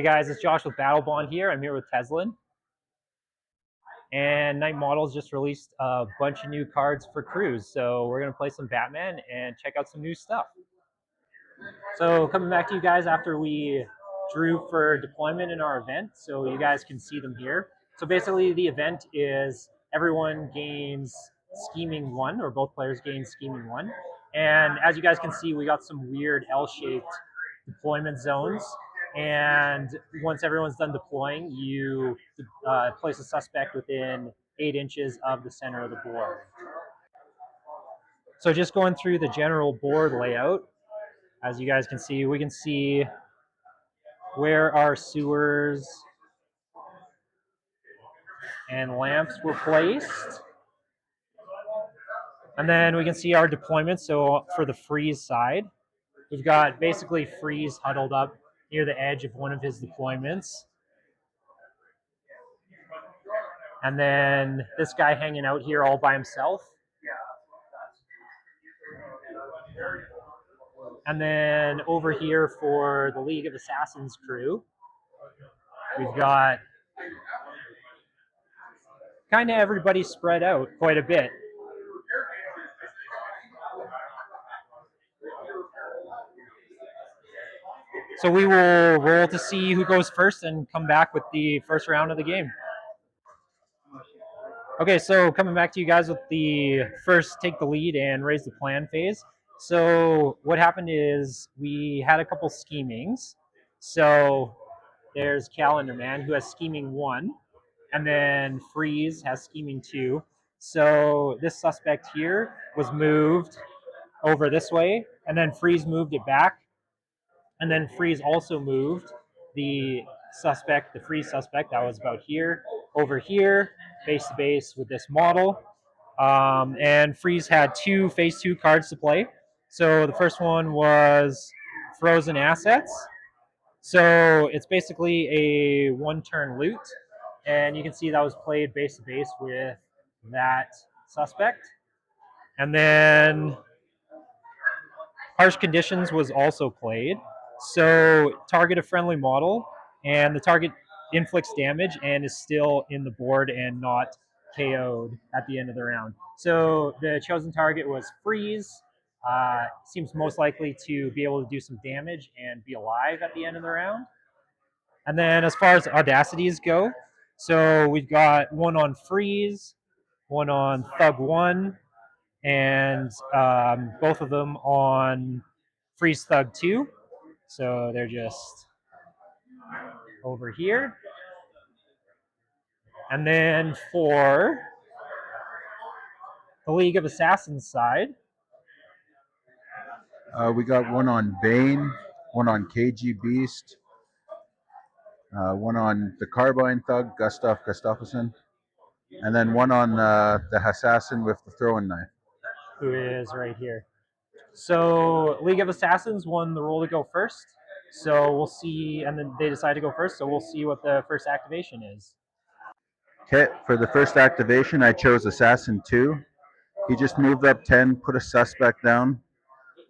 Hey guys, it's Josh with Battlebond here. I'm here with Teslin. And Night Models just released a bunch of new cards for crews. So we're going to play some Batman and check out some new stuff. So coming back to you guys after we drew for deployment in our event, so you guys can see them here. So basically the event is everyone gains Scheming 1, or both players gain Scheming 1. And as you guys can see, we got some weird L-shaped deployment zones. And once everyone's done deploying, you place a suspect within 8 inches of the center of the board. So just going through the general board layout, as you guys can see, we can see where our sewers and lamps were placed. And then we can see our deployments. So for the Freeze side, we've got basically Freeze huddled up near the edge of one of his deployments. And then this guy hanging out here all by himself. And then over here for the League of Assassins crew, we've got kind of everybody spread out quite a bit. So we will roll to see who goes first and come back with the first round of the game. Okay, so coming back to you guys with the first take the lead and raise the plan phase. So what happened is we had a couple schemings. So there's Calendar Man who has Scheming 1, and then Freeze has Scheming 2. So this suspect here was moved over this way, and then Freeze moved it back. And then Freeze also moved the suspect, the Freeze suspect that was about here, over here, base to base with this model. And Freeze had 2 phase 2 cards to play. So the first one was Frozen Assets. So it's basically a 1-turn loot. And you can see that was played base to base with that suspect. And then Harsh Conditions was also played. So target a friendly model, and the target inflicts damage and is still in the board and not KO'd at the end of the round. So the chosen target was Freeze. Seems most likely to be able to do some damage and be alive at the end of the round. And then as far as audacities go, so we've got one on Freeze, one on Thug 1, and both of them on Freeze Thug 2. So they're just over here. And then for the League of Assassins side, we got one on Bane, one on KGBeast, one on the Carbine Thug, Gustafsson, and then one on the Hassassin with the throwing knife. who is right here. So League of Assassins won the roll to go first. So we'll see, and then they decide to go first. So we'll see what the first activation is. Okay, for the first activation, I chose Assassin 2. He just moved up 10, put a suspect down,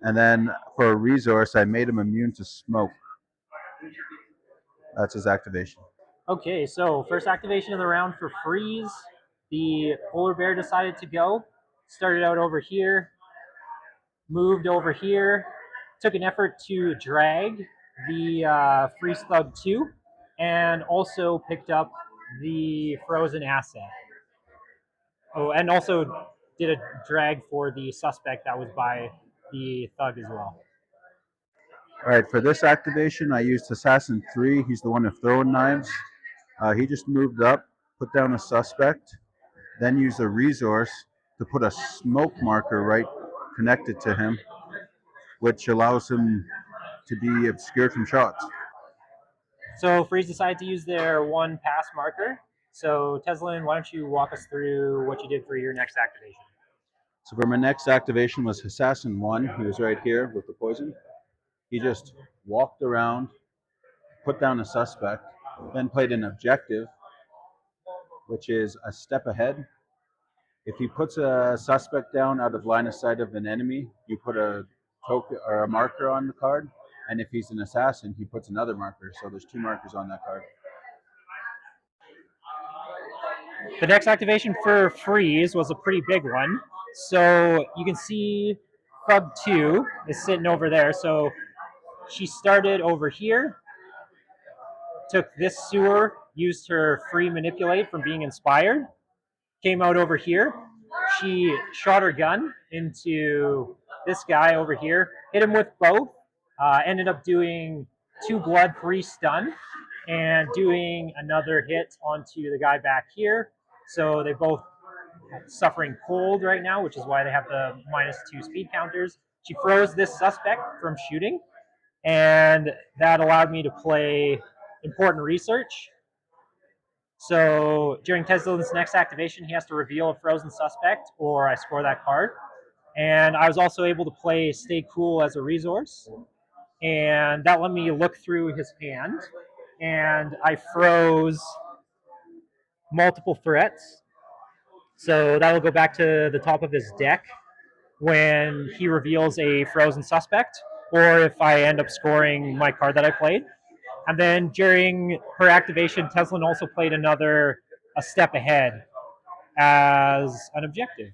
and then for a resource, I made him immune to smoke. That's his activation. Okay, so first activation of the round for Freeze. The Polar Bear decided to go. Started out over here, moved over here, took an effort to drag the Freeze Thug 2, and also picked up the Frozen Asset. Oh, and also did a drag for the suspect that was by the Thug as well. All right, for this activation, I used Assassin 3. He's the one who's throwing knives. He just moved up, put down a suspect, then used a resource to put a smoke marker right connected to him, which allows him to be obscured from shots. So Freeze decided to use their 1 pass marker. So Teslin, why don't you walk us through what you did for your next activation? So for my next activation was Hassassin 1, who was right here with the poison. He just walked around, put down a suspect, then played an objective, which is a step ahead. If he puts a suspect down out of line of sight of an enemy, you put a token or a marker on the card, And if he's an assassin, he puts another marker. So there's 2 markers on that card. The next activation for freeze was a pretty big one. So you can see Thug 2 is sitting over there. So she started over here, took this sewer, used her free manipulate from being inspired, came out over here. She shot her gun into this guy over here, hit him with both, ended up doing 2 blood, 3 stun, and doing another hit onto the guy back here. So they both suffering cold right now, which is why they have the -2 speed counters. She froze this suspect from shooting, and that allowed me to play important research. So during Teslin's next activation, he has to reveal a frozen suspect, or I score that card. And I was also able to play Stay Cool as a resource, and that let me look through his hand, and I froze multiple threats. So that'll go back to the top of his deck when he reveals a frozen suspect, or if I end up scoring my card that I played. And then during her activation, Teslin also played another a step ahead as an objective.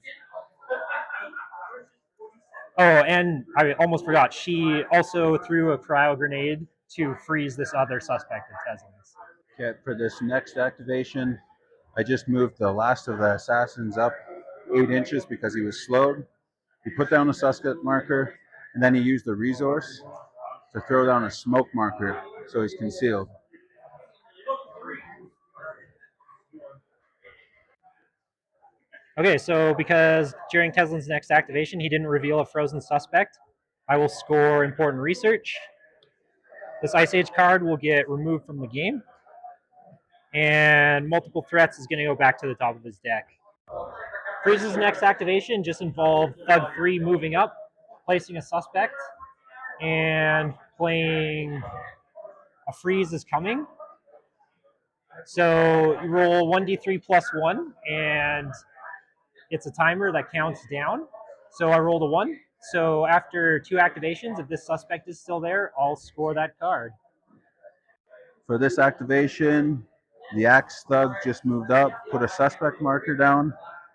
Oh, and I almost forgot, she also threw a Cryo-Grenade to freeze this other suspect of Teslin's. Okay, for this next activation, I just moved the last of the assassins up 8 inches because he was slowed. He put down a suspect marker, and then he used the resource to throw down a smoke marker so he's concealed. Okay, so because during Teslin's next activation, he didn't reveal a frozen suspect, I will score important research. This Ice Age card will get removed from the game, and multiple threats is going to go back to the top of his deck. Freeze's next activation just involved Thug 3 moving up, placing a suspect, and playing a freeze is coming. So you roll 1d3 plus 1, and it's a timer that counts down. So I rolled a 1. So after 2 activations, if this suspect is still there, I'll score that card. For this activation, the Axe Thug just moved up, put a suspect marker down,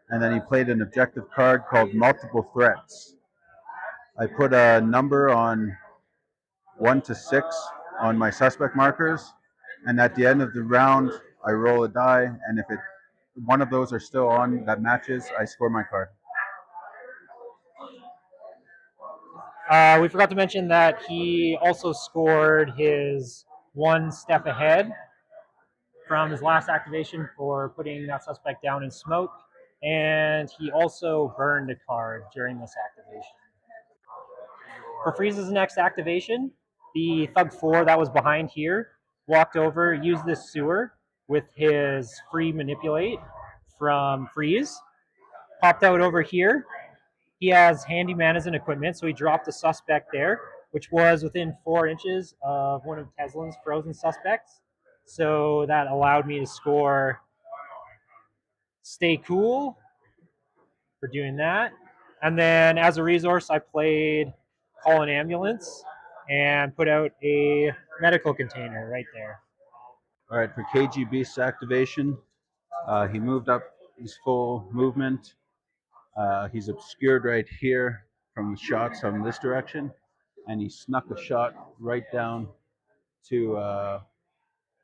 and then he played an objective card called Multiple Threats. I put a number on 1 to 6 on my suspect markers, and at the end of the round, I roll a die, and if one of those are still on that matches, I score my card. We forgot to mention that he also scored his 1 step ahead from his last activation for putting that suspect down in smoke, and he also burned a card during this activation. For Freeze's next activation, the Thug 4 that was behind here walked over, used this sewer with his free manipulate from Freeze, popped out over here. He has handyman as an equipment, so he dropped a suspect there, which was within 4 inches of one of Teslin's frozen suspects. So that allowed me to score Stay Cool for doing that. And then as a resource, I played Call an Ambulance and put out a medical container right there. All right, for KGBeast's activation, he moved up his full movement. He's obscured right here from the shots from this direction, and he snuck a shot right down to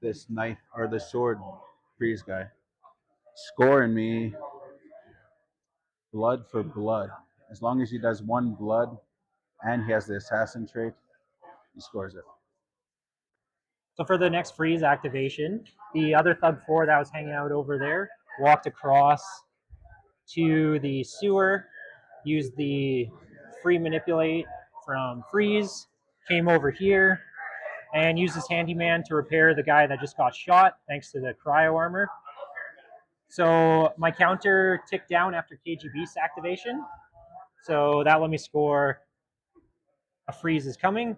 this knife or the sword freeze guy, scoring me blood for blood. As long as he does 1 blood and he has the assassin trait, he scores it. So for the next freeze activation, the other Thug 4 that was hanging out over there walked across to the sewer, used the free manipulate from Freeze, came over here, and used his handyman to repair the guy that just got shot, thanks to the cryo armor. So my counter ticked down after KGBeast activation, so that let me score a freeze is coming.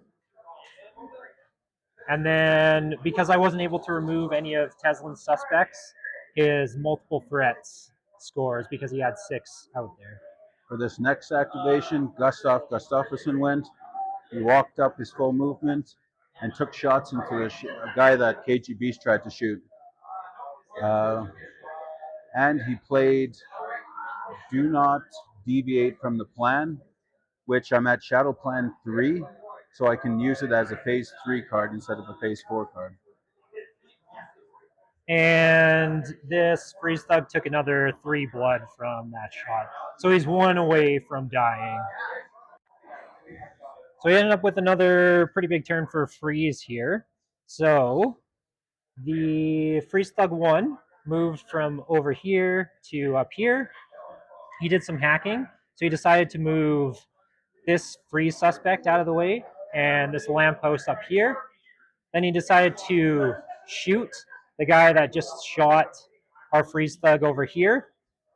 And then because I wasn't able to remove any of Teslin's suspects, his multiple threats scores because he had 6 out there. For this next activation, Gustav Gustafsson went. He walked up his full movement and took shots into a guy that KGBeast tried to shoot. Uh, and he played Do Not Deviate from the Plan, which I'm at Shadow Plan 3, so I can use it as a Phase 3 card instead of a Phase 4 card. And this Freeze Thug took another 3 blood from that shot. So he's 1 away from dying. So he ended up with another pretty big turn for Freeze here. So the Freeze Thug 1 moved from over here to up here. He did some hacking, so he decided to move this Freeze suspect out of the way and this lamppost up here. Then he decided to shoot the guy that just shot our Freeze Thug over here.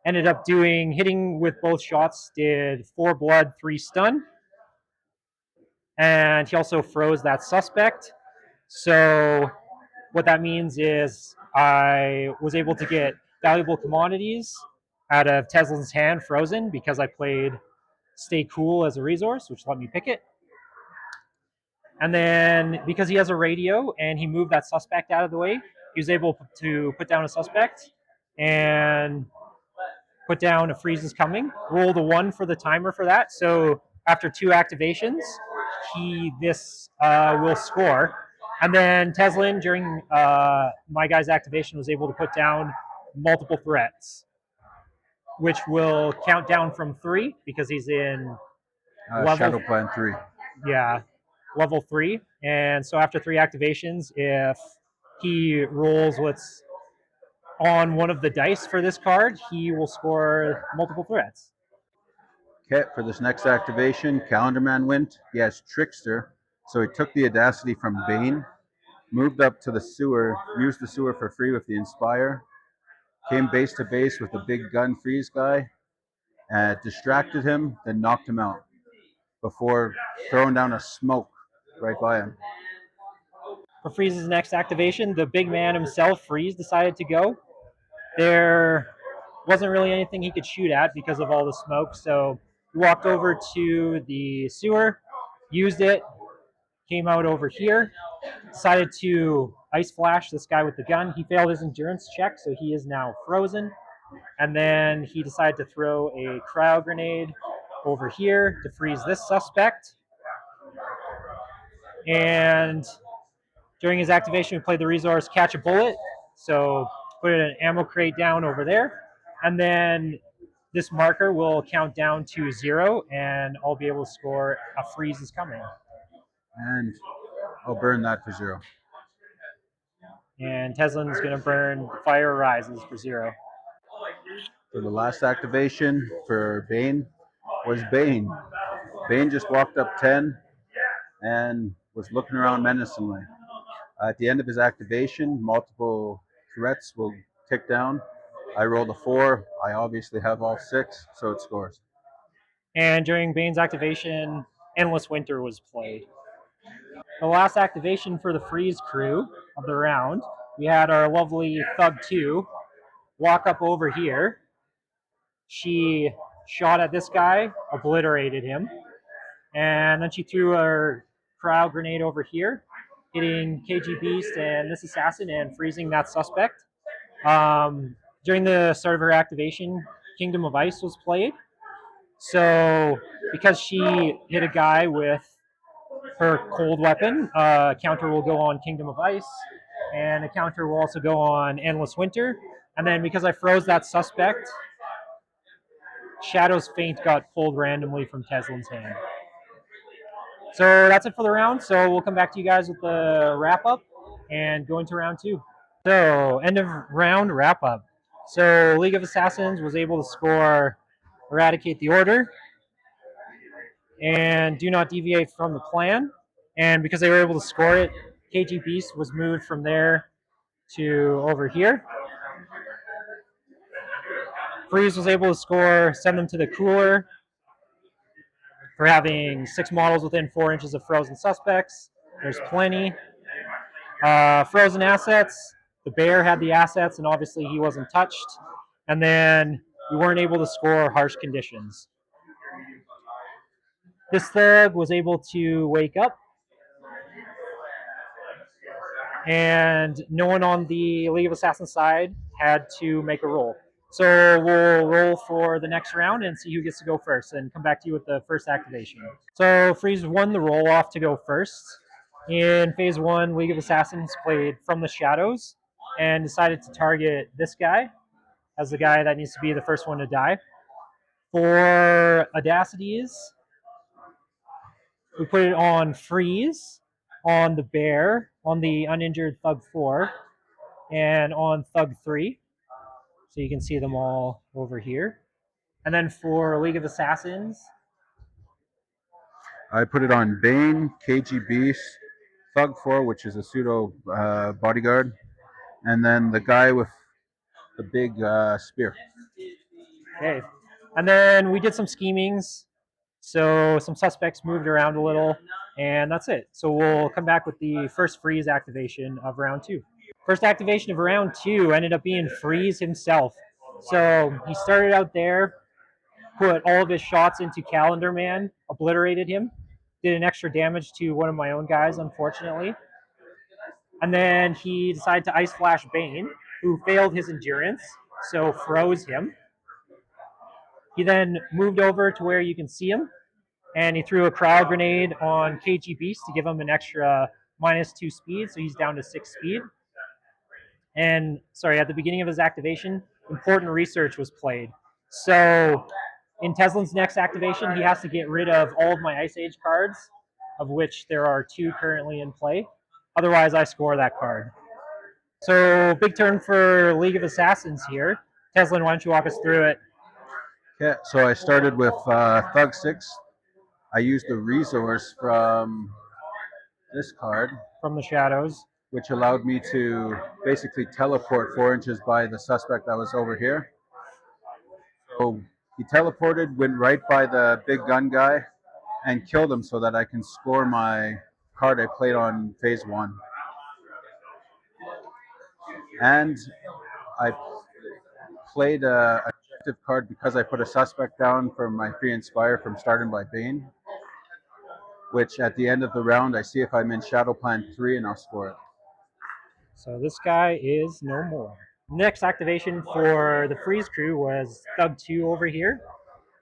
Ended up hitting with both shots, did 4 blood, 3 stun. And he also froze that suspect. So what that means is I was able to get valuable commodities out of Tesla's hand frozen because I played Stay Cool as a resource, which let me pick it. And then because he has a radio and he moved that suspect out of the way, he was able to put down a suspect and put down a freeze is coming. Roll the 1 for the timer for that. So after 2 activations, this will score. And then Teslin, during my guy's activation, was able to put down multiple threats, which will count down from 3 because he's in Shadow Plan 3. Yeah, level 3. And so after 3 activations, if he rolls what's on one of the dice for this card, he will score multiple threats. Okay, for this next activation, Calendar Man went. He has Trickster, so he took the Audacity from Bane, moved up to the sewer, used the sewer for free with the Inspire, came base to base with the big gun freeze guy, distracted him, then knocked him out before throwing down a smoke right by him. For Freeze's next activation, the big man himself, Freeze, decided to go. There wasn't really anything he could shoot at because of all the smoke, so he walked over to the sewer, used it, came out over here, decided to ice flash this guy with the gun. He failed his endurance check, so he is now frozen. And then he decided to throw a Cryo-Grenade over here to freeze this suspect. And during his activation, we played the resource Catch a Bullet. So put an ammo crate down over there. And then this marker will count down to 0, and I'll be able to score a freeze is coming. And I'll burn that for 0. And Teslin's going to burn Fire Rises for 0. For the last activation for Bane was Bane. Bane just walked up 10 and was looking around menacingly. At the end of his activation, multiple threats will tick down. I rolled a 4. I obviously have all 6, so it scores. And during Bane's activation, Endless Winter was played. The last activation for the Freeze crew of the round, we had our lovely Thug 2 walk up over here. She shot at this guy, obliterated him, and then she threw her Cryo-Grenade over here, hitting KGBeast and this Hassassin and freezing that suspect. During the start of her activation, Kingdom of Ice was played. So because she hit a guy with her cold weapon, a counter will go on Kingdom of Ice, and a counter will also go on Endless Winter. And then because I froze that suspect, Shadow's Feint got pulled randomly from Teslin's hand. So that's it for the round. So we'll come back to you guys with the wrap up and go into round 2. So end of round wrap up. So League of Assassins was able to score Eradicate the Order and Do Not Deviate from the Plan. And because they were able to score it, KGBeast was moved from there to over here. Freeze was able to score Send Them to the Cooler for having 6 models within 4 inches of frozen suspects. There's plenty. Frozen assets. The bear had the assets, and obviously he wasn't touched. And then we weren't able to score Harsh Conditions. This thug was able to wake up, and no one on the League of Assassins side had to make a roll. So we'll roll for the next round and see who gets to go first, and come back to you with the first activation. So Freeze won the roll off to go first. In phase one, League of Assassins played From the Shadows and decided to target this guy as the guy that needs to be the first one to die. For Audacities, we put it on Freeze, on the Bear, on the Uninjured Thug 4, and on Thug 3. So you can see them all over here. And then for League of Assassins, I put it on Bane, KGBeast, Thug 4, which is a pseudo bodyguard, and then the guy with the big spear. okay. And then we did some schemings. So some suspects moved around a little, and that's it. So we'll come back with the first Freeze activation of round 2. First activation of round 2 ended up being Freeze himself. So he started out there, put all of his shots into Calendar Man, obliterated him, did an extra damage to one of my own guys, unfortunately. And then he decided to Ice Flash Bane, who failed his endurance, so froze him. He then moved over to where you can see him, and he threw a Cryo-Grenade on KGBeast to give him an extra -2 speed, so he's down to 6 speed. And, sorry, at the beginning of his activation, Important Research was played. So, in Teslin's next activation, he has to get rid of all of my Ice Age cards, of which there are 2 currently in play. Otherwise, I score that card. So, big turn for League of Assassins here. Teslin, why don't you walk us through it? Yeah, so I started with Thug 6. I used the resource from this card, From the Shadows, which allowed me to basically teleport 4 inches by the suspect that was over here. So he teleported, went right by the big gun guy, and killed him so that I can score my card I played on phase 1. And I played a objective card because I put a suspect down for my free inspire from Starting by Bane, which at the end of the round I see if I'm in Shadow Plan 3 and I'll score it. So this guy is no more. Next activation for the Freeze crew was Thug 2 over here.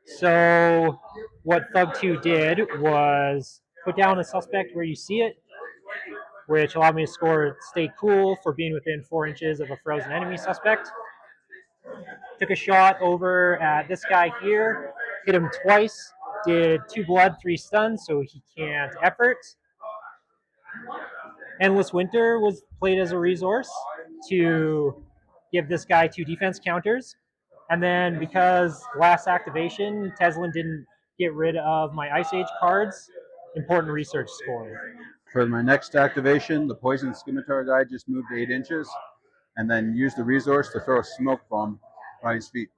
So what Thug 2 did was put down a suspect where you see it, which allowed me to score Stay Cool for being within 4 inches of a frozen enemy suspect. Took a shot over at this guy here, hit him twice, did 2 blood, 3 stuns, so he can't effort. Endless Winter was played as a resource to give this guy 2 defense counters. And then because last activation, Teslin didn't get rid of my Ice Age cards, Important Research scored. For my next activation, the Poison Scimitar guy just moved 8 inches and then used the resource to throw a smoke bomb on his feet.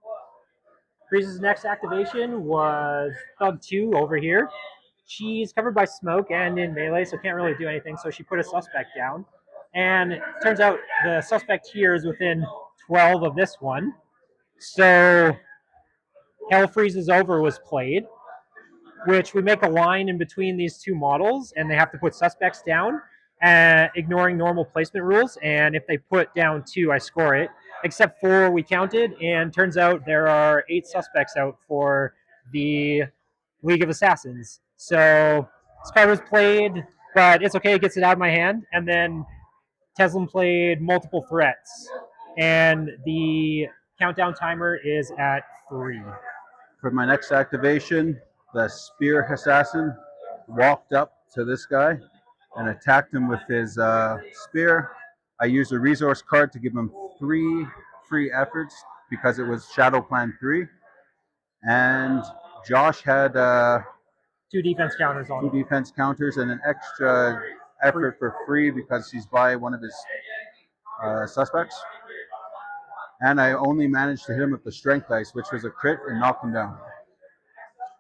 Freeze's next activation was Thug 2 over here. She's covered by smoke and in melee, so can't really do anything, so she put a suspect down. And it turns out the suspect here is within 12 of this one. So Hell Freezes Over was played, which we make a line in between these 2 models, and they have to put suspects down, ignoring normal placement rules. And if they put down 2, I score it. Except 4 we counted, and turns out there are 8 suspects out for the League of Assassins. So this card was played, but it's okay, it gets it out of my hand. And then Teslin played Multiple Threats, and the countdown timer is at 3. For my next activation, the Spear Hassassin walked up to this guy and attacked him with his spear. I used a resource card to give him 3 free efforts because it was Shadow Plan 3. And Josh had 2 defense counters on 2 him. defense counters and an extra effort for free because he's by one of his suspects. And I only managed to hit him with the strength dice, which was a crit, and knocked him down.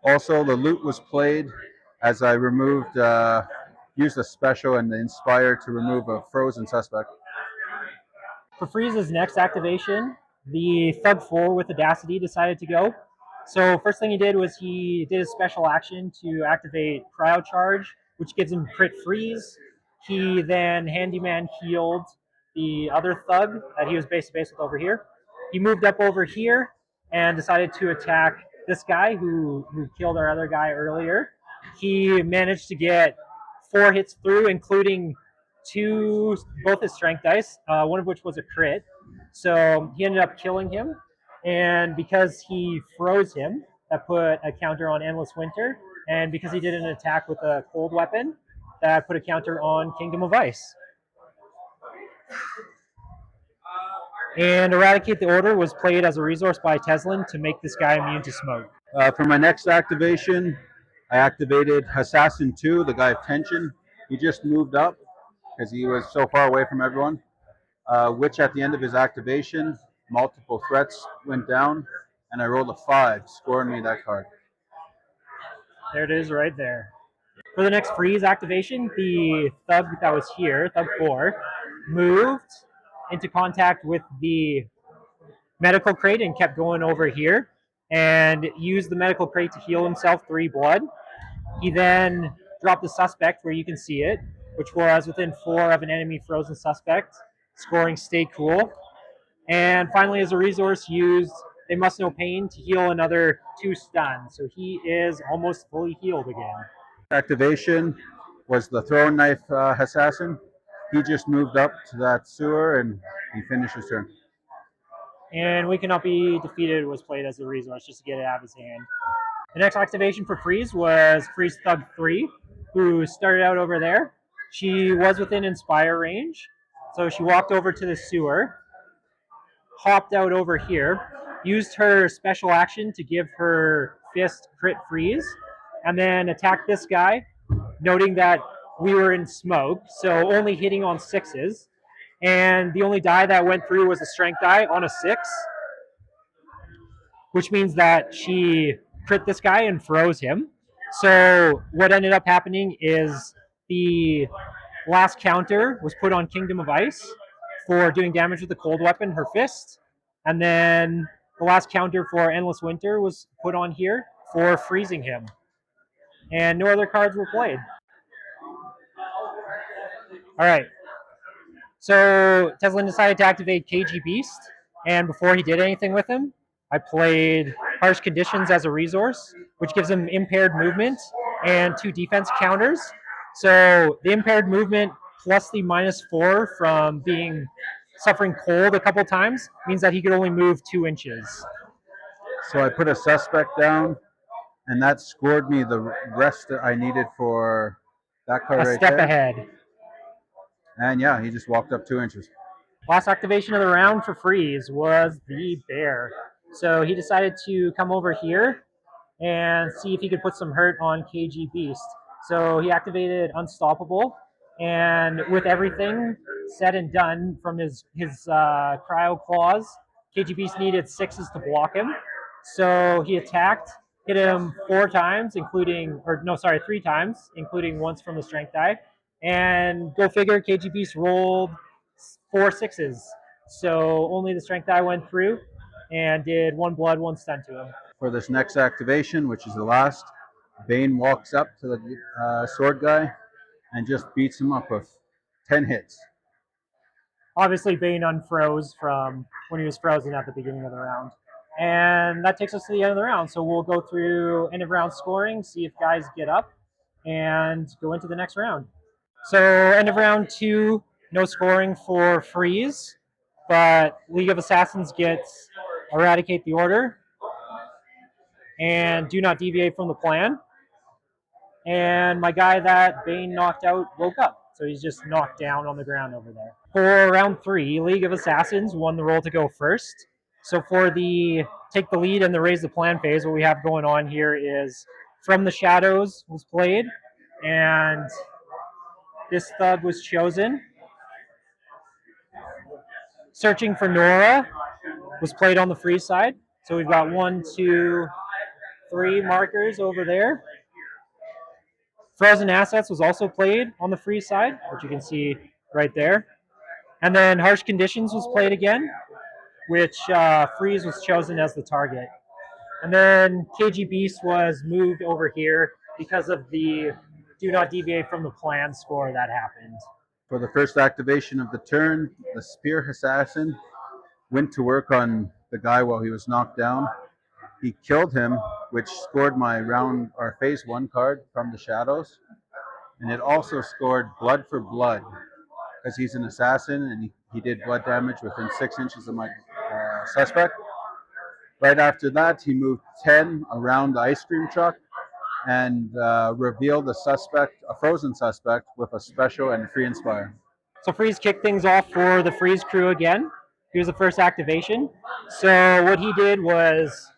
Also, the loot was played as I removed, used a special and the inspire to remove a frozen suspect. For Freeze's next activation, the Thug 4 with Audacity decided to go. So first thing he did was he did a special action to activate Cryo Charge, which gives him crit freeze. He then handyman healed the other thug that he was base to base with over here. He moved up over here and decided to attack this guy who killed our other guy earlier. He managed to get 4 hits through, including both his strength dice, one of which was a crit. So he ended up killing him, and because he froze him, that put a counter on Endless Winter, and because he did an attack with a cold weapon, that put a counter on Kingdom of Ice. And Eradicate the Order was played as a resource by Teslin to make this guy immune to smoke. For my next activation, I activated Hassassin 2, the guy of tension. He just moved up because he was so far away from everyone, which at the end of his activation, multiple threats went down, and I rolled a 5, scoring me that card. There it is right there. For the next freeze activation, the thug that was here, thug 4, moved into contact with the medical crate and kept going over here and used the medical crate to heal himself 3 blood. He then dropped the suspect where you can see it, which was within 4 of an enemy frozen suspect, scoring Stay Cool. And finally, as a resource, used They Must Know Pain to heal another 2 stun. So he is almost fully healed again. Activation was the throwing knife Hassassin. He just moved up to that sewer and he finished his turn. And We Cannot Be Defeated was played as a resource just to get it out of his hand. The next activation for Freeze was Freeze Thug 3, who started out over there. She was within Inspire range, so she walked over to the sewer, hopped out over here, used her special action to give her fist crit freeze, and then attacked this guy, noting that we were in smoke, so only hitting on 6s. And the only die that went through was a strength die on a 6, which means that she crit this guy and froze him. So what ended up happening is the last counter was put on Kingdom of Ice for doing damage with the cold weapon, her fist. And then the last counter for Endless Winter was put on here for freezing him. And no other cards were played. All right. So Teslin decided to activate KGBeast, and before he did anything with him, I played Harsh Conditions as a resource, which gives him impaired movement and 2 defense counters. So the impaired movement plus the -4 from suffering cold a couple times means that he could only move 2 inches. So I put a suspect down, and that scored me the rest that I needed for that card A right step there. ahead. And yeah, he just walked up 2 inches. Last activation of the round for Freeze was the bear. So he decided to come over here and see if he could put some hurt on KGBeast. So he activated Unstoppable, and with everything said and done from his cryo claws, KGBeast needed 6s to block him. So he attacked, hit him 3 times, including once from the strength die. And go figure, KGBeast rolled 4 6s. So only the strength die went through and did 1 blood, 1 stun to him. For this next activation, which is the last, Bane walks up to the sword guy and just beats him up with 10 hits. Obviously, Bane unfroze from when he was frozen at the beginning of the round. And that takes us to the end of the round. So we'll go through end of round scoring, see if guys get up, and go into the next round. So end of round 2, no scoring for Freeze, but League of Assassins gets Eradicate the Order and Do Not Deviate from the Plan. And my guy that Bane knocked out woke up, so he's just knocked down on the ground over there. For round 3, League of Assassins won the role to go first. So for the take the lead and the raise the plan phase, what we have going on here is From the Shadows was played, and this thug was chosen. Searching for Nora was played on the free side. So we've got 1, 2, 3 markers over there. Frozen Assets was also played on the free side, which you can see right there. And then Harsh Conditions was played again, which Freeze was chosen as the target. And then KGBeast was moved over here because of the do not deviate from the plan score that happened. For the first activation of the turn, the Spear Hassassin went to work on the guy while he was knocked down. He killed him, which scored my round or phase 1 card from the shadows. And it also scored blood for blood, because he's an assassin and he did blood damage within 6 inches of my suspect. Right after that, he moved 10 around the ice cream truck and revealed a frozen suspect, with a special and free inspire. So Freeze kicked things off for the Freeze crew again. Here's the first activation. So what he did was,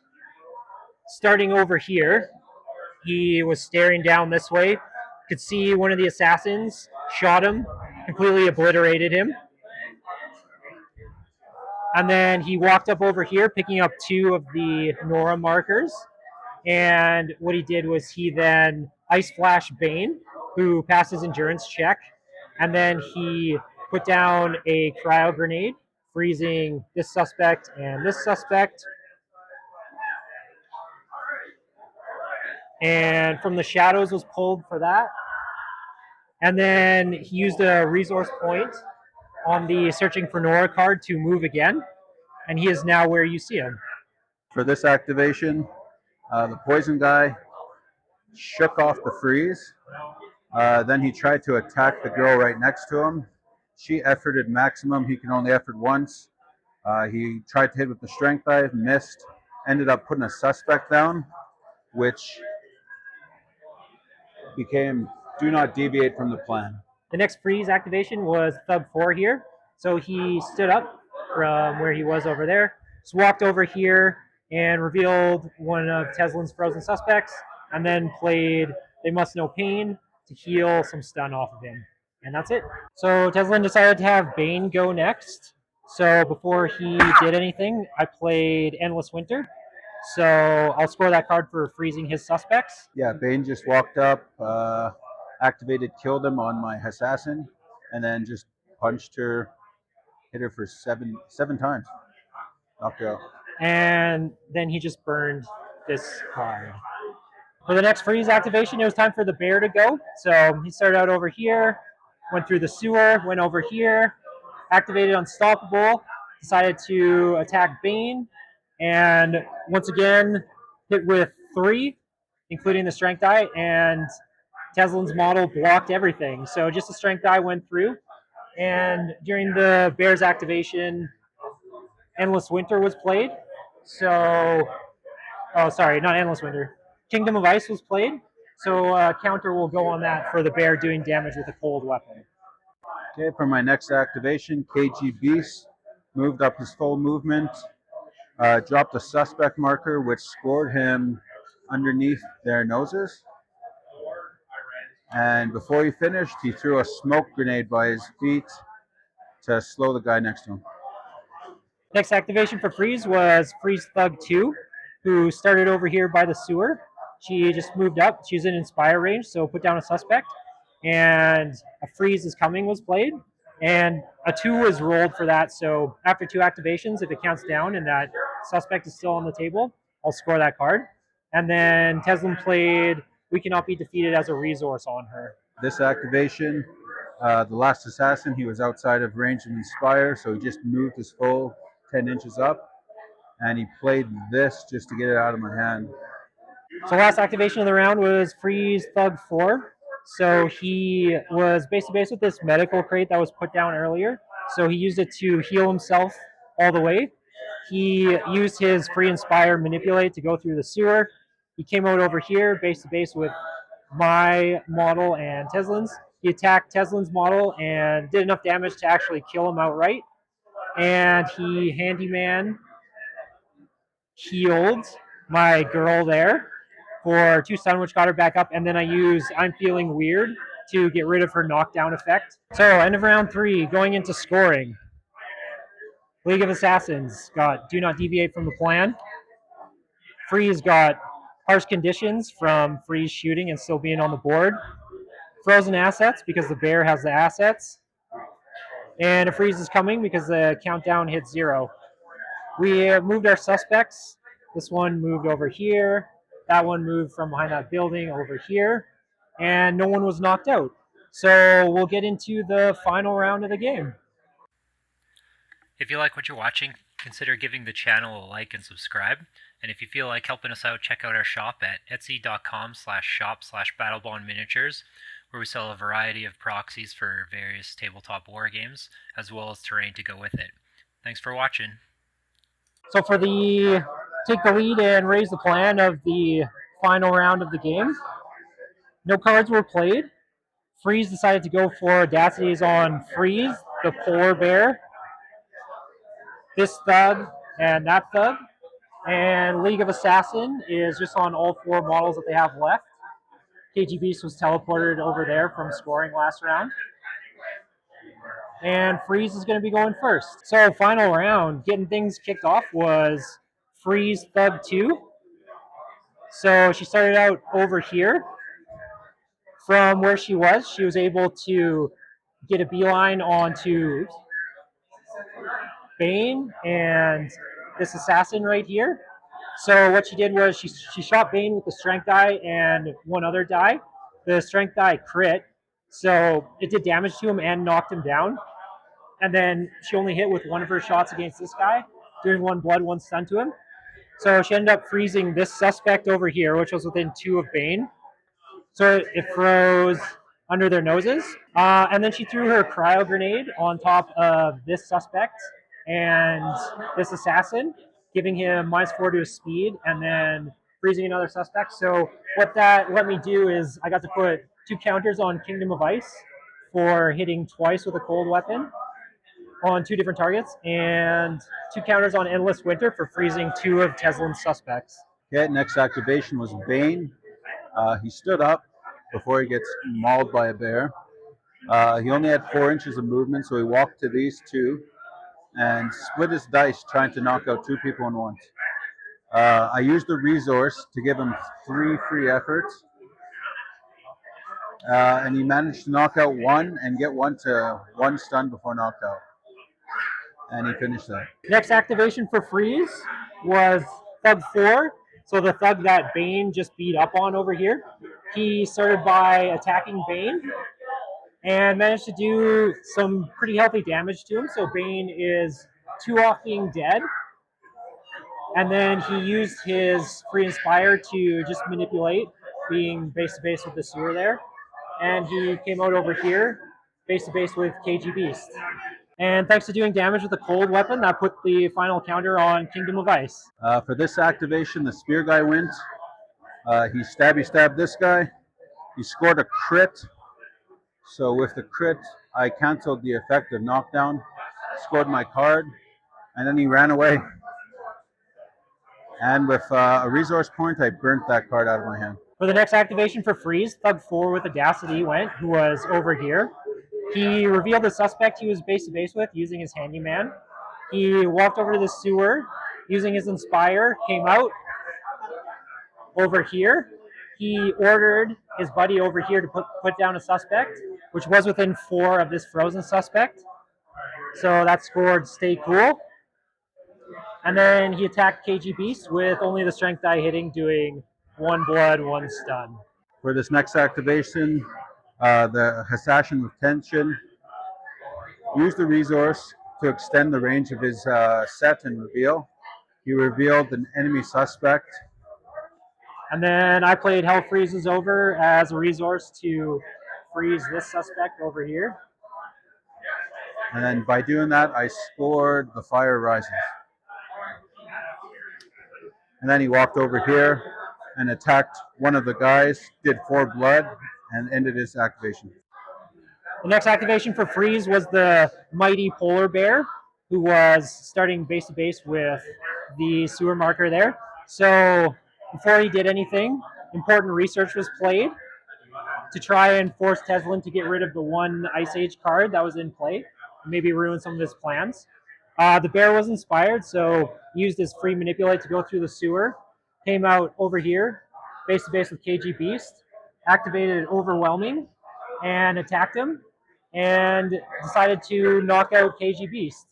starting over here, he was staring down this way. Could see one of the assassins, shot him, completely obliterated him. And then he walked up over here, picking up 2 of the Nora markers. And what he did was he then Ice Flash Bane, who passed his endurance check. And then he put down a Cryo-Grenade, freezing this suspect and this suspect. And from the shadows was pulled for that. And then he used a resource point on the Searching for Nora card to move again. And he is now where you see him. For this activation, the poison guy shook off the freeze. Then he tried to attack the girl right next to him. She efforted maximum. He can only effort once. He tried to hit with the strength dive, missed, ended up putting a suspect down, which became do not deviate from the plan. The next freeze activation was Thug 4 here. So he stood up from where he was over there, just walked over here and revealed one of Teslin's frozen suspects, and then played They Must Know Pain to heal some stun off of him. And that's it. So Teslin decided to have Bane go next. So before he did anything, I played Endless Winter. So I'll score that card for freezing his suspects. Yeah, Bane just walked up, activated, killed him on my Hassassin, and then just punched her, hit her for seven times, knocked her out. And then he just burned this card. For the next freeze activation, it was time for the bear to go. So he started out over here, went through the sewer, went over here, activated Unstoppable, decided to attack Bane, and once again hit with 3, including the strength die, and Teslin's model blocked everything. So just the strength die went through. And during the bear's activation, Endless Winter was played. So, oh, sorry, not Endless Winter. Kingdom of Ice was played. So counter will go on that for the bear doing damage with a cold weapon. Okay, for my next activation, KGBeast moved up his full movement, dropped a suspect marker, which scored him underneath their noses. And before he finished, he threw a smoke grenade by his feet to slow the guy next to him. Next activation for Freeze was Freeze Thug 2, who started over here by the sewer. She just moved up. She's in Inspire range, so put down a suspect. And a Freeze is Coming was played. And a 2 was rolled for that. So after 2 activations, if it counts down and that suspect is still on the table, I'll score that card. And then Teslin played We Cannot Be Defeated as a resource on her. This activation, the last assassin, he was outside of range of Inspire, so he just moved his full 10 inches up, and he played this just to get it out of my hand. So last activation of the round was Freeze Thug 4. So he was base to base with this medical crate that was put down earlier. So he used it to heal himself all the way. He used his Free Inspire Manipulate to go through the sewer. He came out over here base to base with my model and Teslin's. He attacked Teslin's model and did enough damage to actually kill him outright. And he handyman healed my girl there for 2 stun, which got her back up, and then I use I'm Feeling Weird to get rid of her knockdown effect. So end of round 3, going into scoring. League of Assassins got Do Not Deviate from the Plan. Freeze got Harsh Conditions from Freeze shooting and still being on the board. Frozen Assets because the bear has the assets. And a Freeze is Coming because the countdown hits 0. We moved our suspects This one moved over here. That one moved from behind that building over here. And no one was knocked out. So we'll get into the final round of the game. If you like what you're watching, consider giving the channel a like and subscribe. And if you feel like helping us out, check out our shop at etsy.com/shop/battlebond miniatures, where we sell a variety of proxies for various tabletop war games, as well as terrain to go with it. Thanks for watching. So for the take the lead and raise the plan of the final round of the game, no cards were played. Freeze decided to go for Audacities on Freeze, the polar bear, this thug, and that thug. And League of Assassin is just on all four models that they have left. KGBeast was teleported over there from scoring last round. And Freeze is going to be going first. So final round, getting things kicked off was Freeze Thug 2. So she started out over here. From where she was able to get a beeline onto Bane and this assassin right here. So what she did was she shot Bane with the strength die and one other die. The strength die crit, so it did damage to him and knocked him down. And then she only hit with one of her shots against this guy, doing 1 blood, 1 stun to him. So she ended up freezing this suspect over here, which was within 2 of Bane. So it froze under their noses. And then she threw her Cryo-Grenade on top of this suspect and this assassin, giving him -4 to his speed and then freezing another suspect. So what that let me do is I got to put 2 counters on Kingdom of Ice for hitting twice with a cold weapon on 2 different targets, and 2 counters on Endless Winter for freezing 2 of Teslin's suspects. Okay, next activation was Bane. He stood up before he gets mauled by a bear. He only had 4 inches of movement, so he walked to these 2 and split his dice trying to knock out 2 people in once. I used the resource to give him 3 free efforts. And he managed to knock out 1 and get 1 to 1 stun before knocked out. And he finished that. Next activation for Freeze was Thug 4. So the thug that Bane just beat up on over here. He started by attacking Bane and managed to do some pretty healthy damage to him. So Bane is 2 off being dead. And then he used his Free Inspire to just manipulate, being base to base with the sewer there. And he came out over here, base to base with KGBeast. And thanks to doing damage with a cold weapon, that put the final counter on Kingdom of Ice. For this activation, the spear guy wins. He stabbed this guy. He scored a crit. So with the crit, I canceled the effect of knockdown, scored my card, and then he ran away. And with a resource point, I burnt that card out of my hand. For the next activation for Freeze, Thug 4 with Audacity went, who was over here. He revealed the suspect he was base to base with using his handyman. He walked over to the sewer using his Inspire, came out over here. He ordered his buddy over here to put down a suspect, which was within 4 of this frozen suspect. So that scored Stay Cool. And then he attacked KGBeast with only the strength die hitting, doing 1 blood, 1 stun. For this next activation, the Hassassin with Tension used the resource to extend the range of his set and reveal. He revealed an enemy suspect. And then I played Hell Freezes over as a resource to freeze this suspect over here. And then by doing that, I scored the Fire Rises. And then he walked over here and attacked one of the guys, did 4 blood, and ended his activation. The next activation for Freeze was the mighty polar bear, who was starting base to base with the sewer marker there. So before he did anything, important research was played to try and force Teslin to get rid of the 1 Ice Age card that was in play, maybe ruin some of his plans. The bear was inspired, so he used his free manipulate to go through the sewer, came out over here, base to base with KGBeast, activated Overwhelming, and attacked him, and decided to knock out KGBeast.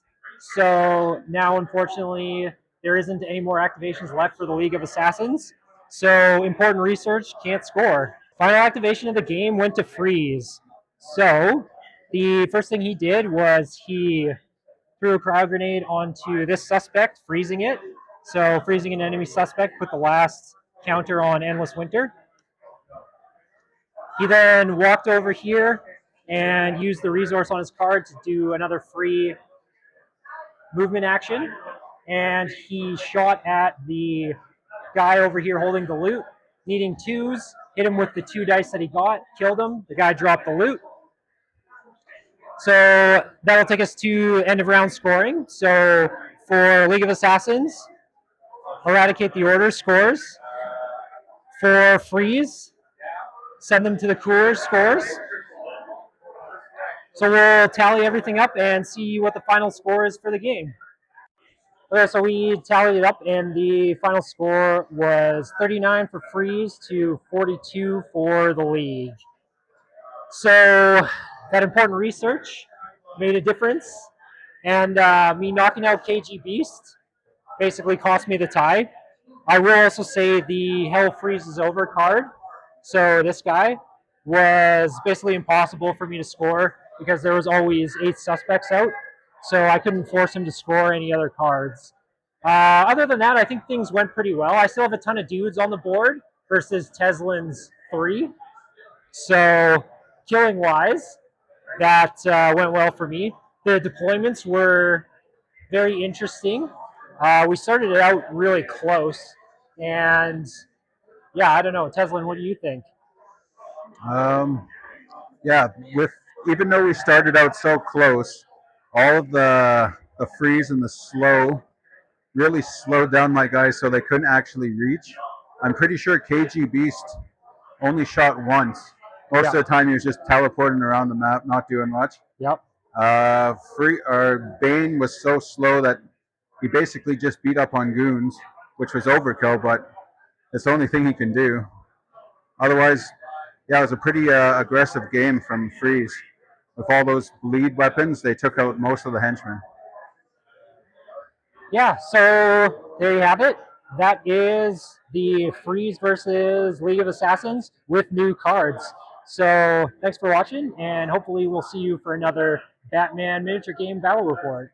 So now, unfortunately, there isn't any more activations left for the League of Assassins. So important research can't score. Final activation of the game went to Freeze. So the first thing he did was he threw a Cryo-Grenade onto this suspect, freezing it. So freezing an enemy suspect put the last counter on Endless Winter. He then walked over here and used the resource on his card to do another free movement action. And he shot at the guy over here holding the loot, needing 2s, hit him with the 2 dice that he got, killed him. The guy dropped the loot. So that'll take us to end of round scoring. So for League of Assassins, Eradicate the Order scores. For Freeze, Send Them to the Cooler scores. So we'll tally everything up and see what the final score is for the game. Okay, so we tallied it up, and the final score was 39 for Freeze to 42 for the League. So that important research made a difference, and me knocking out KGBeast basically cost me the tie. I will also say the Hell Freezes Over card, so this guy, was basically impossible for me to score because there was always 8 suspects out, so I couldn't force him to score any other cards. Other than that, I think things went pretty well. I still have a ton of dudes on the board versus Teslin's 3. So killing-wise, that went well for me. The deployments were very interesting. We started it out really close, and yeah, I don't know. Teslin, what do you think? Yeah, with even though we started out so close, all of the freeze and the slow really slowed down my guys so they couldn't actually reach. I'm pretty sure KGBeast only shot once. Most of the time he was just teleporting around the map, not doing much. Yep. Bane was so slow that he basically just beat up on goons, which was overkill, but it's the only thing he can do. Otherwise, yeah, it was a pretty aggressive game from Freeze. With all those bleed weapons, they took out most of the henchmen. Yeah, so there you have it. That is the Freeze versus League of Assassins with new cards. So thanks for watching, and hopefully we'll see you for another Batman miniature game battle report.